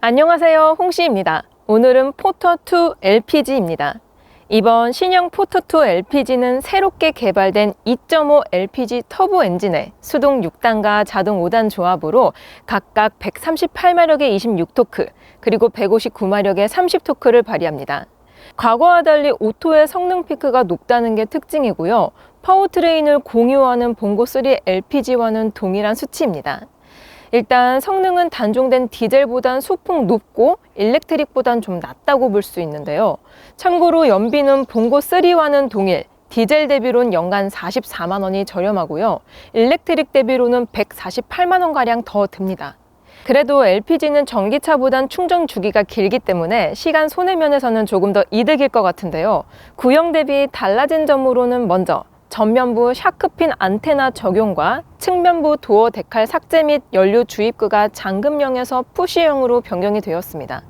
안녕하세요, 홍시입니다. 오늘은 포터2 LPG입니다. 이번 신형 포터2 LPG는 새롭게 개발된 2.5 LPG 터보 엔진의 수동 6단과 자동 5단 조합으로 각각 138마력의 26토크 그리고 159마력의 30토크를 발휘합니다. 과거와 달리 오토의 성능 피크가 높다는 게 특징이고요. 파워트레인을 공유하는 봉고3 LPG와는 동일한 수치입니다. 일단 성능은 단종된 디젤보단 소폭 높고 일렉트릭보단 좀 낮다고 볼 수 있는데요. 참고로 연비는 봉고3와는 동일, 디젤 대비로는 연간 44만 원이 저렴하고요. 일렉트릭 대비로는 148만 원가량 더 듭니다. 그래도 LPG는 전기차보단 충전 주기가 길기 때문에 시간 손해면에서는 조금 더 이득일 것 같은데요. 구형 대비 달라진 점으로는 먼저 전면부 샤크핀 안테나 적용과 측면부 도어 데칼 삭제 및 연료 주입구가 잠금형에서 푸시형으로 변경이 되었습니다.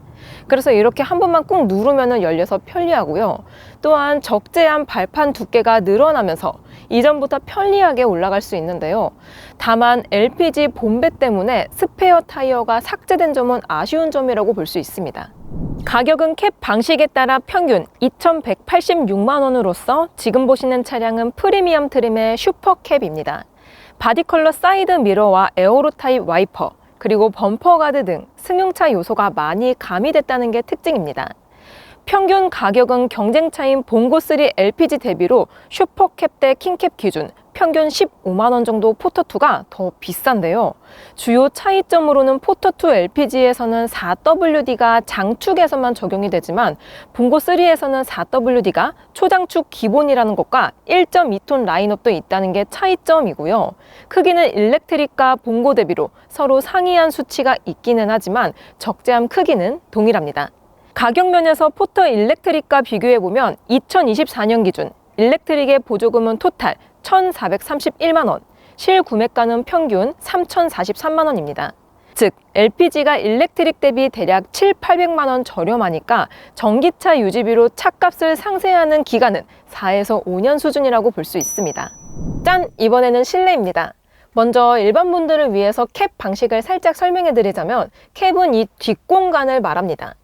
그래서 이렇게 한 번만 꾹 누르면 열려서 편리하고요. 또한 적재한 발판 두께가 늘어나면서 이전보다 편리하게 올라갈 수 있는데요. 다만 LPG 본배 때문에 스페어 타이어가 삭제된 점은 아쉬운 점이라고 볼 수 있습니다. 가격은 캡 방식에 따라 평균 2,186만 원으로서 지금 보시는 차량은 프리미엄 트림의 슈퍼캡입니다. 바디 컬러 사이드 미러와 에어로 타입 와이퍼, 그리고 범퍼 가드 등 승용차 요소가 많이 가미됐다는 게 특징입니다. 평균 가격은 경쟁차인 봉고3 LPG 대비로 슈퍼캡 대 킹캡 기준 평균 15만 원 정도 포터2가 더 비싼데요. 주요 차이점으로는 포터2 LPG에서는 4WD가 장축에서만 적용이 되지만 봉고3에서는 4WD가 초장축 기본이라는 것과 1.2톤 라인업도 있다는 게 차이점이고요. 크기는 일렉트릭과 봉고 대비로 서로 상이한 수치가 있기는 하지만 적재함 크기는 동일합니다. 가격 면에서 포터 일렉트릭과 비교해보면 2024년 기준 일렉트릭의 보조금은 토탈 1,431만 원, 실구매가는 평균 3,043만 원입니다. 즉 LPG가 일렉트릭 대비 대략 7,800만 원 저렴하니까 전기차 유지비로 차값을 상쇄하는 기간은 4에서 5년 수준이라고 볼 수 있습니다. 짠! 이번에는 실내입니다. 먼저 일반 분들을 위해서 캡 방식을 살짝 설명해 드리자면 캡은 이 뒷공간을 말합니다.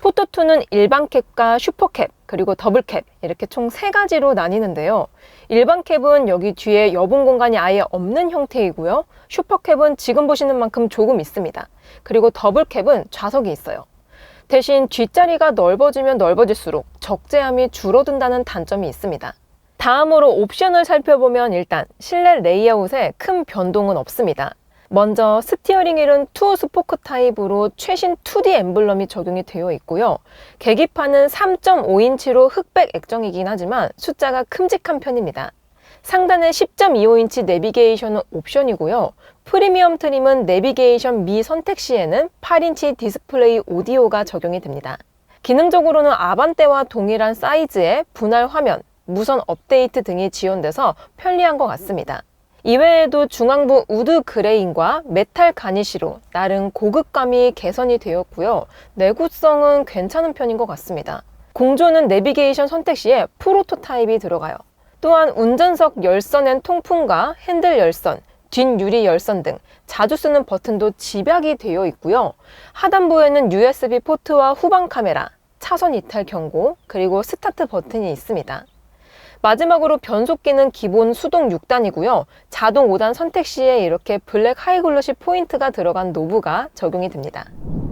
포터2는 일반 캡과 슈퍼캡, 그리고 더블캡 이렇게 총 3가지로 나뉘는데요. 일반 캡은 여기 뒤에 여분 공간이 아예 없는 형태이고요. 슈퍼캡은 지금 보시는 만큼 조금 있습니다. 그리고 더블캡은 좌석이 있어요. 대신 뒷자리가 넓어지면 넓어질수록 적재함이 줄어든다는 단점이 있습니다. 다음으로 옵션을 살펴보면 일단 실내 레이아웃에 큰 변동은 없습니다. 먼저 스티어링 휠은 투 스포크 타입으로 최신 2D 엠블럼이 적용이 되어 있고요. 계기판은 3.5인치로 흑백 액정이긴 하지만 숫자가 큼직한 편입니다. 상단에 10.25인치 내비게이션은 옵션이고요. 프리미엄 트림은 내비게이션 미 선택 시에는 8인치 디스플레이 오디오가 적용이 됩니다. 기능적으로는 아반떼와 동일한 사이즈의 분할 화면, 무선 업데이트 등이 지원돼서 편리한 것 같습니다. 이외에도 중앙부 우드 그레인과 메탈 가니쉬로 나름 고급감이 개선이 되었고요. 내구성은 괜찮은 편인 것 같습니다. 공조는 내비게이션 선택 시에 프로토 타입이 들어가요. 또한 운전석 열선엔 통풍과 핸들 열선, 뒷유리 열선 등 자주 쓰는 버튼도 집약이 되어 있고요. 하단부에는 USB 포트와 후방 카메라, 차선 이탈 경고, 그리고 스타트 버튼이 있습니다. 마지막으로 변속기는 기본 수동 6단이고요. 자동 5단 선택 시에 이렇게 블랙 하이글로시 포인트가 들어간 노브가 적용이 됩니다.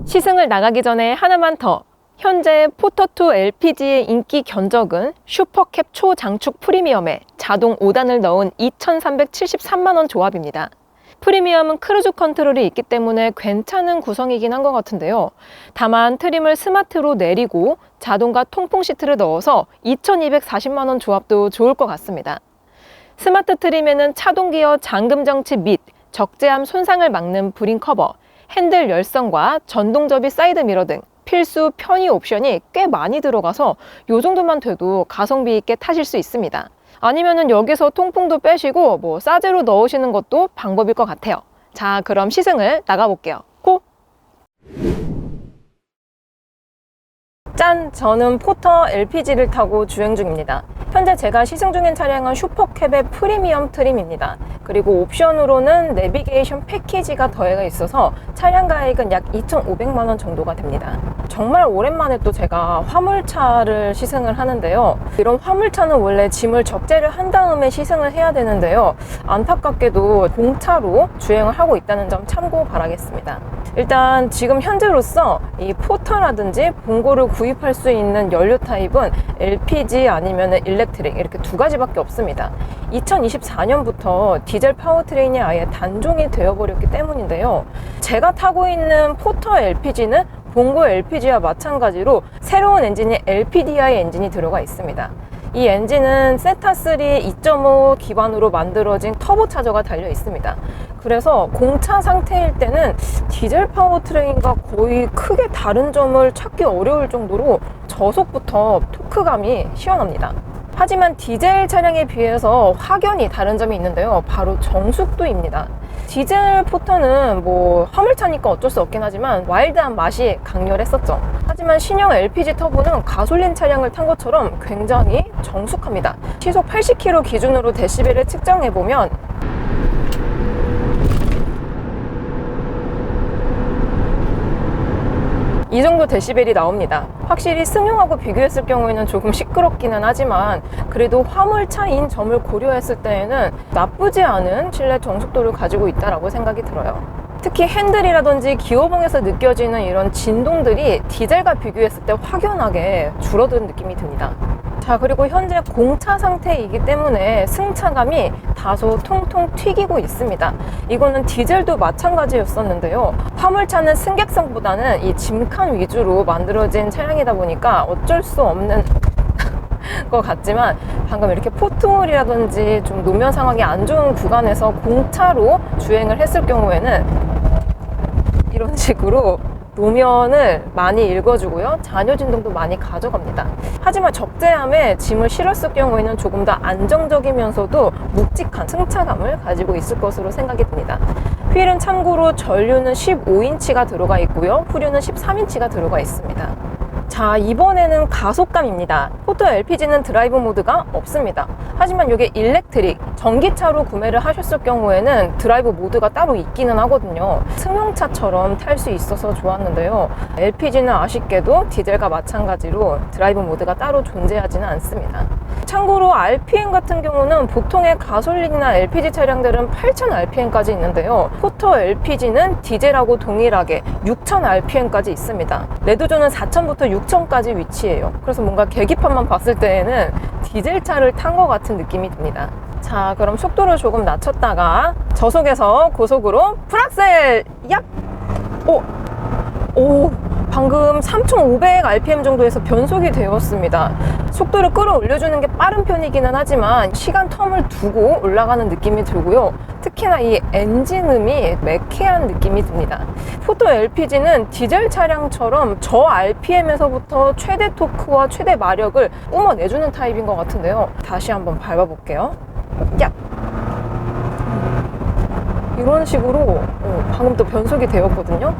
시승을 나가기 전에 하나만 더! 현재 포터2 LPG의 인기 견적은 슈퍼캡 초장축 프리미엄에 자동 5단을 넣은 2,373만 원 조합입니다. 프리미엄은 크루즈 컨트롤이 있기 때문에 괜찮은 구성이긴 한 것 같은데요. 다만 트림을 스마트로 내리고 자동과 통풍 시트를 넣어서 2,240만 원 조합도 좋을 것 같습니다. 스마트 트림에는 차동 기어 잠금 장치 및 적재함 손상을 막는 브링 커버, 핸들 열선과 전동 접이 사이드 미러 등 필수 편의 옵션이 꽤 많이 들어가서 이 정도만 돼도 가성비 있게 타실 수 있습니다. 아니면은 여기서 통풍도 빼시고 싸제로 넣으시는 것도 방법일 것 같아요. 자, 그럼 시승을 나가볼게요. 고! 짠! 저는 포터 LPG를 타고 주행 중입니다. 현재 제가 시승 중인 차량은 슈퍼캡의 프리미엄 트림입니다. 그리고 옵션으로는 내비게이션 패키지가 더해가 있어서 차량 가액은 약 2,500만 원 정도가 됩니다. 정말 오랜만에 또 제가 화물차를 시승을 하는데요. 이런 화물차는 원래 짐을 적재를 한 다음에 시승을 해야 되는데요. 안타깝게도 공차로 주행을 하고 있다는 점 참고 바라겠습니다. 일단 지금 현재로서 이 포터라든지 봉고를 구입할 수 있는 연료 타입은 LPG 아니면 일렉트릭 이렇게 두 가지밖에 없습니다. 2024년부터 디젤 파워트레인이 아예 단종이 되어버렸기 때문인데요. 제가 타고 있는 포터 LPG는 봉고 LPG와 마찬가지로 새로운 엔진인 LPDI 엔진이 들어가 있습니다. 이 엔진은 세타3 2.5 기반으로 만들어진 터보차저가 달려 있습니다. 그래서 공차 상태일 때는 디젤 파워트레인과 거의 크게 다른 점을 찾기 어려울 정도로 저속부터 토크감이 시원합니다. 하지만 디젤 차량에 비해서 확연히 다른 점이 있는데요. 바로 정숙도입니다. 디젤 포터는 화물차니까 어쩔 수 없긴 하지만 와일드한 맛이 강렬했었죠. 하지만 신형 LPG 터보는 가솔린 차량을 탄 것처럼 굉장히 정숙합니다. 시속 80km 기준으로 데시벨을 측정해보면 이 정도 데시벨이 나옵니다. 확실히 승용하고 비교했을 경우에는 조금 시끄럽기는 하지만 그래도 화물차인 점을 고려했을 때에는 나쁘지 않은 실내 정숙도를 가지고 있다고 생각이 들어요. 특히 핸들이라든지 기어봉에서 느껴지는 이런 진동들이 디젤과 비교했을 때 확연하게 줄어든 느낌이 듭니다. 자, 그리고 현재 공차 상태이기 때문에 승차감이 다소 통통 튀기고 있습니다. 이거는 디젤도 마찬가지였었는데요. 화물차는 승객성보다는 이 짐칸 위주로 만들어진 차량이다 보니까 어쩔 수 없는 것 같지만 방금 이렇게 포트홀이라든지 좀 노면 상황이 안 좋은 구간에서 공차로 주행을 했을 경우에는 이런 식으로 노면을 많이 읽어주고요. 잔여 진동도 많이 가져갑니다. 하지만 적재함에 짐을 실었을 경우에는 조금 더 안정적이면서도 묵직한 승차감을 가지고 있을 것으로 생각이 듭니다. 휠은 참고로 전류는 15인치가 들어가 있고요. 후륜은 13인치가 들어가 있습니다. 자, 이번에는 가속감입니다. 포터 LPG는 드라이브 모드가 없습니다. 하지만 이게 일렉트릭, 전기차로 구매를 하셨을 경우에는 드라이브 모드가 따로 있기는 하거든요. 승용차처럼 탈 수 있어서 좋았는데요. LPG는 아쉽게도 디젤과 마찬가지로 드라이브 모드가 따로 존재하지는 않습니다. 참고로 RPM 같은 경우는 보통의 가솔린이나 LPG 차량들은 8,000rpm까지 있는데요. 포터 LPG는 디젤하고 동일하게 6,000rpm까지 있습니다. 레드존은 4,000부터 6,000까지 위치해요. 그래서 뭔가 계기판만 봤을 때에는 디젤차를 탄 것 같은 느낌이 듭니다. 자, 그럼 속도를 조금 낮췄다가 저속에서 고속으로 풀악셀! 얍! 오! 방금 3,500rpm 정도에서 변속이 되었습니다. 속도를 끌어올려주는 게 빠른 편이기는 하지만 시간 텀을 두고 올라가는 느낌이 들고요. 특히나 이 엔진음이 매캐한 느낌이 듭니다. 포터 LPG는 디젤 차량처럼 저 RPM에서부터 최대 토크와 최대 마력을 뿜어내주는 타입인 것 같은데요. 다시 한번 밟아볼게요. 야! 이런 식으로 방금 또 변속이 되었거든요.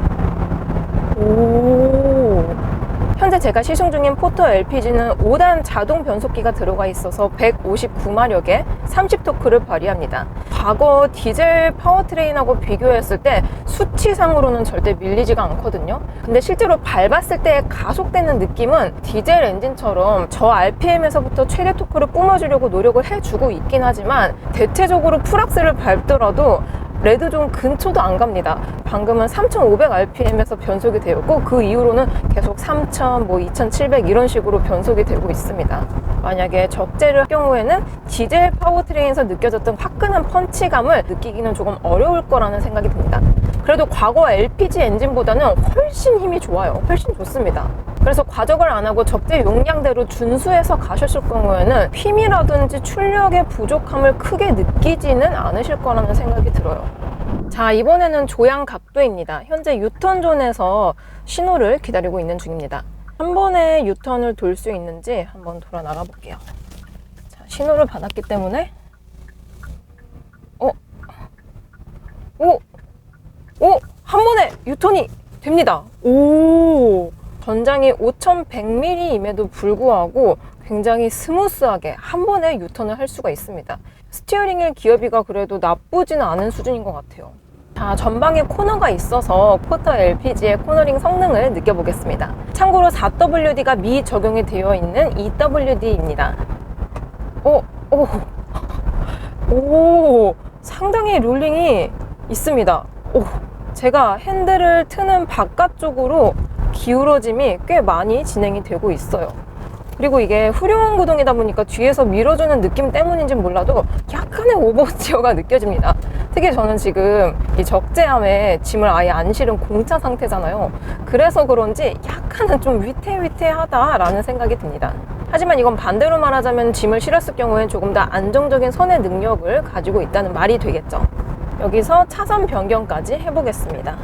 현재 제가 시승 중인 포터 LPG는 5단 자동 변속기가 들어가 있어서 159마력에 30토크를 발휘합니다. 과거 디젤 파워트레인하고 비교했을 때 수치상으로는 절대 밀리지가 않거든요. 근데 실제로 밟았을 때 가속되는 느낌은 디젤 엔진처럼 저 RPM에서부터 최대 토크를 뿜어주려고 노력을 해주고 있긴 하지만 대체적으로 풀악셀을 밟더라도 레드존 근처도 안 갑니다. 방금은 3,500rpm에서 변속이 되었고 그 이후로는 계속 3,000, 2,700 이런 식으로 변속이 되고 있습니다. 만약에 적재를 할 경우에는 디젤 파워트레인에서 느껴졌던 화끈한 펀치감을 느끼기는 조금 어려울 거라는 생각이 듭니다. 그래도 과거 LPG 엔진보다는 훨씬 힘이 좋아요. 훨씬 좋습니다. 그래서 과적을 안 하고 적재 용량대로 준수해서 가셨을 경우에는 힘이라든지 출력의 부족함을 크게 느끼지는 않으실 거라는 생각이 들어요. 자, 이번에는 조향 각도입니다. 현재 유턴존에서 신호를 기다리고 있는 중입니다. 한 번에 유턴을 돌 수 있는지 한번 돌아 나가 볼게요. 자, 신호를 받았기 때문에 한 번에 유턴이 됩니다. 전장이 5100mm임에도 불구하고 굉장히 스무스하게 한 번에 유턴을 할 수가 있습니다. 스티어링 휠 기어비가 그래도 나쁘지는 않은 수준인 것 같아요. 자, 전방에 코너가 있어서 포터 LPG의 코너링 성능을 느껴보겠습니다. 참고로 4WD가 미적용이 되어 있는 2WD입니다. 오, 상당히 롤링이 있습니다. 제가 핸들을 트는 바깥쪽으로 기울어짐이 꽤 많이 진행이 되고 있어요. 그리고 이게 후륜 구동이다 보니까 뒤에서 밀어주는 느낌 때문인지는 몰라도 약간의 오버스티어가 느껴집니다. 특히 저는 지금 이 적재함에 짐을 아예 안 실은 공차 상태잖아요. 그래서 그런지 약간은 좀 위태위태하다라는 생각이 듭니다. 하지만 이건 반대로 말하자면 짐을 실었을 경우엔 조금 더 안정적인 선의 능력을 가지고 있다는 말이 되겠죠. 여기서 차선 변경까지 해보겠습니다.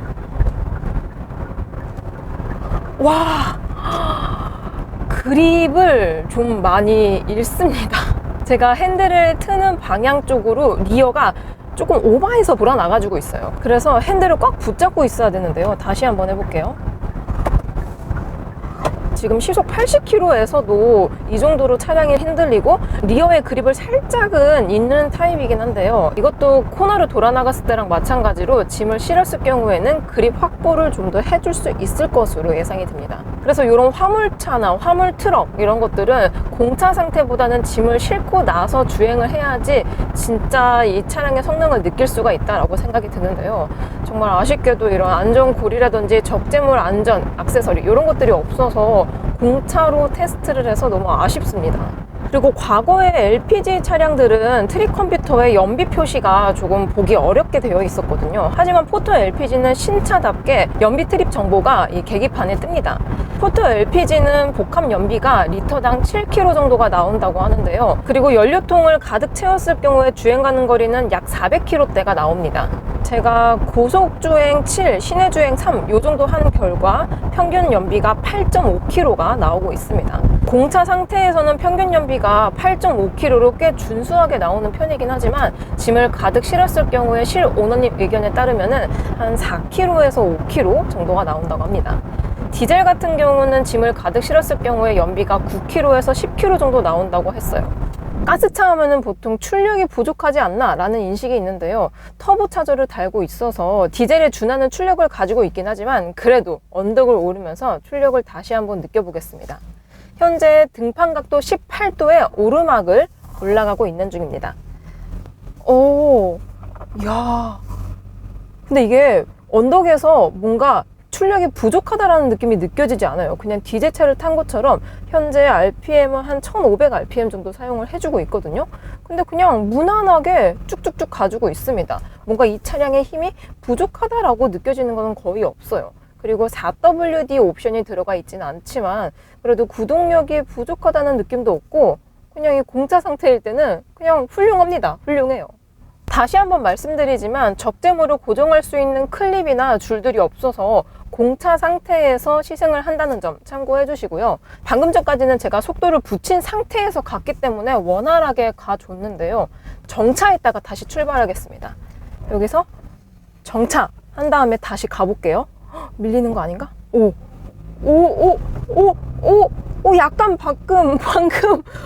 와, 그립을 좀 많이 잃습니다. 제가 핸들을 트는 방향 쪽으로 리어가 조금 오버해서 불어나가지고 있어요. 그래서 핸들을 꽉 붙잡고 있어야 되는데요. 다시 한번 해볼게요. 지금 시속 80km에서도 이 정도로 차량이 흔들리고 리어의 그립을 살짝은 있는 타입이긴 한데요. 이것도 코너를 돌아 나갔을 때랑 마찬가지로 짐을 실었을 경우에는 그립 확보를 좀 더 해줄 수 있을 것으로 예상이 됩니다. 그래서 이런 화물차나 화물 트럭 이런 것들은 공차 상태보다는 짐을 싣고 나서 주행을 해야지 진짜 이 차량의 성능을 느낄 수가 있다라고 생각이 드는데요. 정말 아쉽게도 이런 안전고리라든지 적재물 안전 액세서리 이런 것들이 없어서 공차로 테스트를 해서 너무 아쉽습니다. 그리고 과거의 LPG 차량들은 트릭 컴퓨터에 연비 표시가 조금 보기 어렵게 되어 있었거든요. 하지만 포터 LPG는 신차답게 연비 트립 정보가 이 계기판에 뜹니다. 포터 LPG는 복합 연비가 리터당 7km 정도가 나온다고 하는데요. 그리고 연료통을 가득 채웠을 경우에 주행 가는 거리는 약 400km대가 나옵니다. 제가 고속주행 7, 시내주행 3 요 정도 하는 결과 평균 연비가 8.5km가 나오고 있습니다. 공차 상태에서는 평균 연비가 8.5km로 꽤 준수하게 나오는 편이긴 하지만 짐을 가득 실었을 경우에 실 오너님 의견에 따르면 한 4km에서 5km 정도가 나온다고 합니다. 디젤 같은 경우는 짐을 가득 실었을 경우에 연비가 9km에서 10km 정도 나온다고 했어요. 가스차 하면은 보통 출력이 부족하지 않나 라는 인식이 있는데요. 터보차저를 달고 있어서 디젤에 준하는 출력을 가지고 있긴 하지만 그래도 언덕을 오르면서 출력을 다시 한번 느껴보겠습니다. 현재 등판 각도 18도의 오르막을 올라가고 있는 중입니다. 야, 근데 이게 언덕에서 뭔가 출력이 부족하다라는 느낌이 느껴지지 않아요. 그냥 디젤차를 탄 것처럼 현재 RPM은 한 1500 RPM 정도 사용을 해주고 있거든요. 근데 그냥 무난하게 쭉쭉쭉 가지고 있습니다. 뭔가 이 차량의 힘이 부족하다라고 느껴지는 것은 거의 없어요. 그리고 4WD 옵션이 들어가 있지는 않지만 그래도 구동력이 부족하다는 느낌도 없고 그냥 이 공차 상태일 때는 그냥 훌륭합니다. 훌륭해요. 다시 한번 말씀드리지만 적재물을 고정할 수 있는 클립이나 줄들이 없어서 공차 상태에서 시승을 한다는 점 참고해 주시고요. 방금 전까지는 제가 속도를 붙인 상태에서 갔기 때문에 원활하게 가줬는데요. 정차했다가 다시 출발하겠습니다. 여기서 정차 한 다음에 다시 가볼게요. 밀리는 거 아닌가? 약간 방금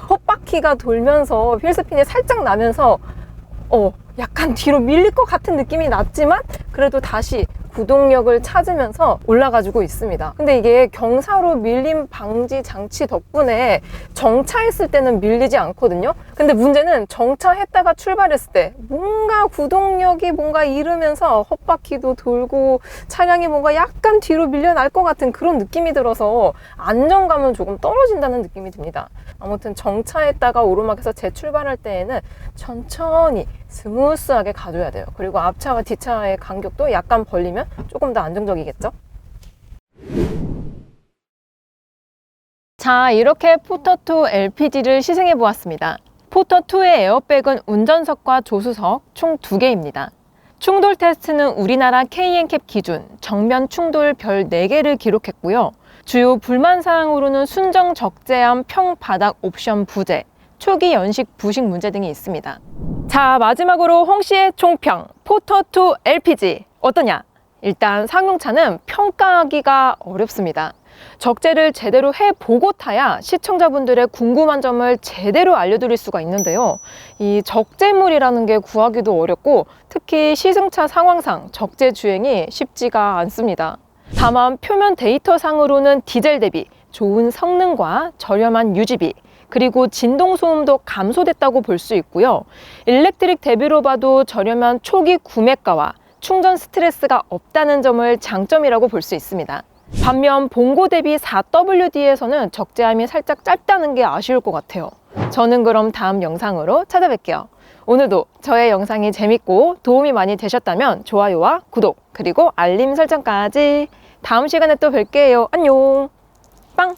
헛바퀴가 돌면서 휠스핀이 살짝 나면서 약간 뒤로 밀릴 것 같은 느낌이 났지만 그래도 다시 구동력을 찾으면서 올라가지고 있습니다. 근데 이게 경사로 밀림 방지 장치 덕분에 정차했을 때는 밀리지 않거든요. 근데 문제는 정차했다가 출발했을 때 뭔가 구동력이 뭔가 잃으면서 헛바퀴도 돌고 차량이 뭔가 약간 뒤로 밀려날 것 같은 그런 느낌이 들어서 안정감은 조금 떨어진다는 느낌이 듭니다. 아무튼 정차했다가 오르막에서 재출발할 때에는 천천히 스무스하게 가줘야 돼요. 그리고 앞차와 뒷차의 간격도 약간 벌리면 조금 더 안정적이겠죠? 자, 이렇게 포터2 LPG를 시승해 보았습니다. 포터2의 에어백은 운전석과 조수석 총 2개입니다. 충돌 테스트는 우리나라 KNCAP 기준 정면 충돌 별 4개를 기록했고요. 주요 불만 사항으로는 순정 적재함 평바닥 옵션 부재, 초기 연식 부식 문제 등이 있습니다. 자, 마지막으로 홍 씨의 총평 포터2 LPG 어떠냐? 일단 상용차는 평가하기가 어렵습니다. 적재를 제대로 해보고 타야 시청자분들의 궁금한 점을 제대로 알려드릴 수가 있는데요. 이 적재물이라는 게 구하기도 어렵고 특히 시승차 상황상 적재 주행이 쉽지가 않습니다. 다만 표면 데이터상으로는 디젤 대비 좋은 성능과 저렴한 유지비, 그리고 진동 소음도 감소됐다고 볼 수 있고요. 일렉트릭 대비로 봐도 저렴한 초기 구매가와 충전 스트레스가 없다는 점을 장점이라고 볼 수 있습니다. 반면 봉고 대비 4WD에서는 적재함이 살짝 짧다는 게 아쉬울 것 같아요. 저는 그럼 다음 영상으로 찾아뵐게요. 오늘도 저의 영상이 재밌고 도움이 많이 되셨다면 좋아요와 구독, 그리고 알림 설정까지. 다음 시간에 또 뵐게요. 안녕. 빵!